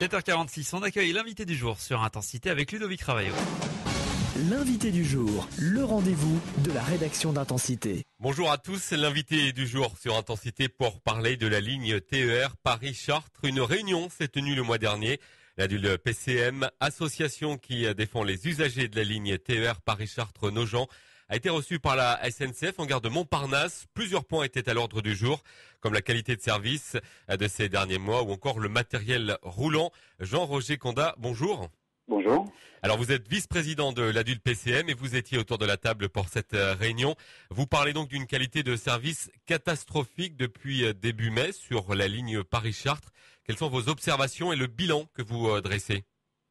7h46, on accueille l'invité du jour sur Intensité avec Ludovic Ravaillot. L'invité du jour, le rendez-vous de la rédaction d'Intensité. Bonjour à tous, c'est l'invité du jour sur Intensité pour parler de la ligne TER Paris-Chartres. Une réunion s'est tenue le mois dernier. L'ADUL PCM, association qui défend les usagers de la ligne TER Paris-Chartres-Nogent, a été reçue par la SNCF en gare de Montparnasse. Plusieurs points étaient à l'ordre du jour, comme la qualité de service de ces derniers mois ou encore le matériel roulant. Jean-Roger Condat, bonjour. Bonjour. Alors vous êtes vice-président de l'ADUL PCM et vous étiez autour de la table pour cette réunion. Vous parlez donc d'une qualité de service catastrophique depuis début mai sur la ligne Paris-Chartres. Quelles sont vos observations et le bilan que vous dressez?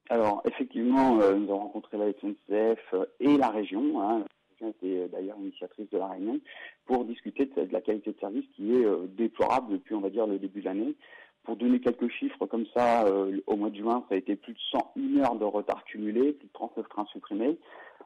Alors effectivement, nous avons rencontré la SNCF et la région. La région était d'ailleurs initiatrice de la réunion pour discuter de la qualité de service qui est déplorable depuis, on va dire, le début de l'année. Pour donner quelques chiffres comme ça, au mois de juin, ça a été plus de 101 heures de retard cumulé, plus de 39 trains supprimés.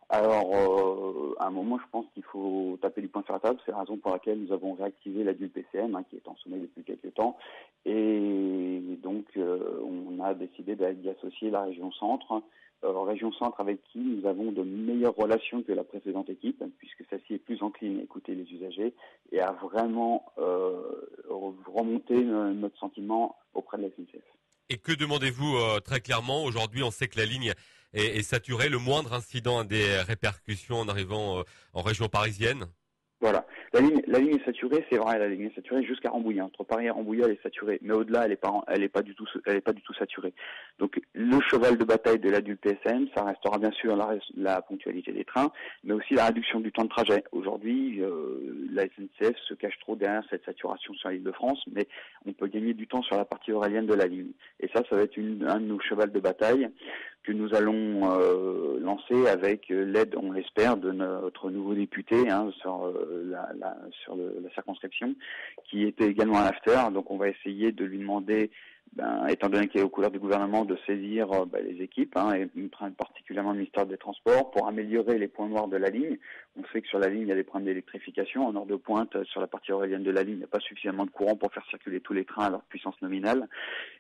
Alors, à un moment, je pense qu'il faut taper du poing sur la table. C'est la raison pour laquelle nous avons réactivé l'ADUL PCM, qui est en sommeil depuis quelques temps. Et donc, on a décidé d'y associer la région Centre. Région Centre avec qui nous avons de meilleures relations que la précédente équipe, puisque celle-ci est plus encline à écouter les usagers et à vraiment remonter notre sentiment auprès de la SNCF. Et que demandez-vous très clairement? Aujourd'hui, on sait que la ligne est saturée. Le moindre incident a des répercussions en arrivant en région parisienne. Voilà. La ligne est saturée, c'est vrai, la ligne est saturée jusqu'à Rambouillet. Entre Paris et Rambouillet, elle est saturée. Mais au-delà, elle est pas du tout saturée. Donc, le cheval de bataille de l'ADUL PSM, ça restera bien sûr la ponctualité des trains, mais aussi la réduction du temps de trajet. Aujourd'hui, la SNCF se cache trop derrière cette saturation sur l'Île-de-France, mais on peut gagner du temps sur la partie aurélienne de la ligne. Et ça va être un de nos chevals de bataille que nous allons lancer avec l'aide, on l'espère, de notre nouveau député sur la circonscription, qui était également à l'after. Donc on va essayer de lui demander, étant donné qu'il est aux couleurs du gouvernement, de saisir les équipes, et particulièrement le ministère des Transports, pour améliorer les points noirs de la ligne. On sait que sur la ligne, il y a des problèmes d'électrification. En heure de pointe, sur la partie aurélienne de la ligne, il n'y a pas suffisamment de courant pour faire circuler tous les trains à leur puissance nominale.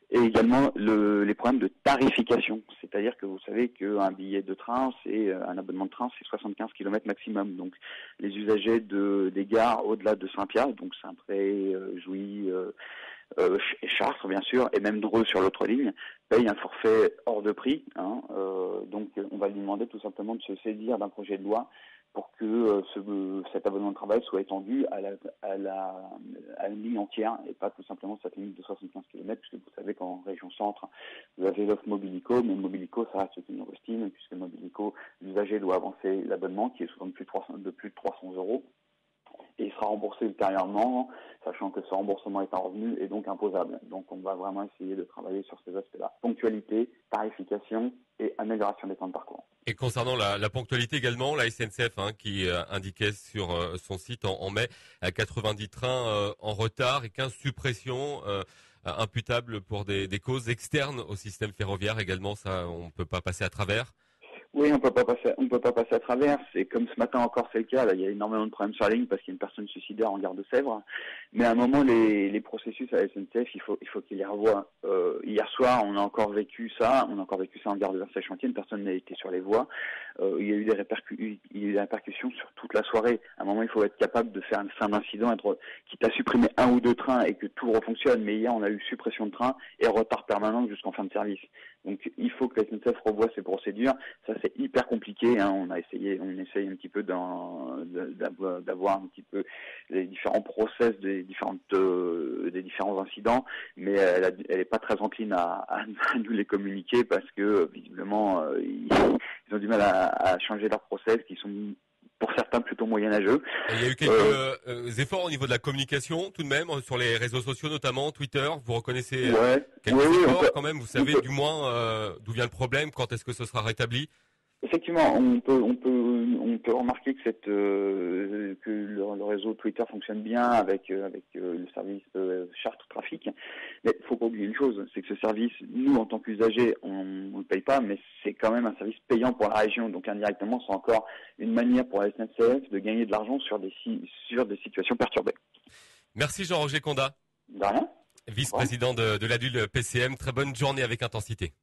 Et également les problèmes de tarification. C'est-à-dire que vous savez qu'un billet de train, un abonnement de train, c'est 75 km maximum. Donc les usagers des gares au-delà de Saint-Pierre, donc Saint-Pré, Jouy, Chartres bien sûr, et même Dreux sur l'autre ligne, payent un forfait hors de prix. Donc on va lui demander tout simplement de se saisir d'un projet de loi pour que cet abonnement de travail soit étendu à une ligne entière et pas tout simplement cette ligne de 75 km, puisque vous savez qu'en région centre, vous avez l'offre Mobilico, mais Mobilico, ça reste une rustine, puisque Mobilico, l'usager doit avancer l'abonnement qui est souvent de plus de 300 euros. Et il sera remboursé ultérieurement, sachant que ce remboursement est un revenu et donc imposable. Donc on va vraiment essayer de travailler sur ces aspects-là. Ponctualité, tarification et amélioration des temps de parcours. Et concernant la ponctualité également, la SNCF qui indiquait sur son site en mai 90 trains en retard et 15 suppressions imputables pour des causes externes au système ferroviaire également. Ça, on peut pas passer à travers. Oui, on peut pas passer à travers. C'est comme ce matin encore, c'est le cas. Là, il y a énormément de problèmes sur la ligne parce qu'il y a une personne suicidaire en gare de Sèvres. Mais à un moment, les processus à la SNCF, il faut qu'ils les revoient. Hier soir, on a encore vécu ça en gare de Versailles-Chantier. Une personne n'a été sur les voies. Il y a eu des répercussions sur toute la soirée. À un moment, il faut être capable de faire une fin d'incident, quitte à supprimer un ou deux trains et que tout refonctionne. Mais hier, on a eu suppression de trains et retard permanent jusqu'en fin de service. Donc, il faut que la SNCF revoie ses procédures. Ça, c'est hyper compliqué. On essaye un petit peu d'avoir un petit peu les différents process des différents incidents, mais elle est pas très encline à nous les communiquer parce que visiblement ils ont du mal à changer leurs process qui sont pour certains plutôt moyenâgeux. Et il y a eu quelques efforts au niveau de la communication tout de même sur les réseaux sociaux, notamment Twitter. Vous reconnaissez quelques efforts quand même. Vous savez du moins d'où vient le problème, quand est-ce que ce sera rétabli? Effectivement, on peut remarquer que le réseau Twitter fonctionne bien avec le service Chartres Trafic. Mais il faut pas oublier une chose, c'est que ce service, nous en tant qu'usagers, on ne paye pas, mais c'est quand même un service payant pour la région. Donc indirectement, c'est encore une manière pour la SNCF de gagner de l'argent sur des situations perturbées. Merci Jean-Roger Condat. De rien. vice-président de l'ADUL PCM. Très bonne journée avec intensité.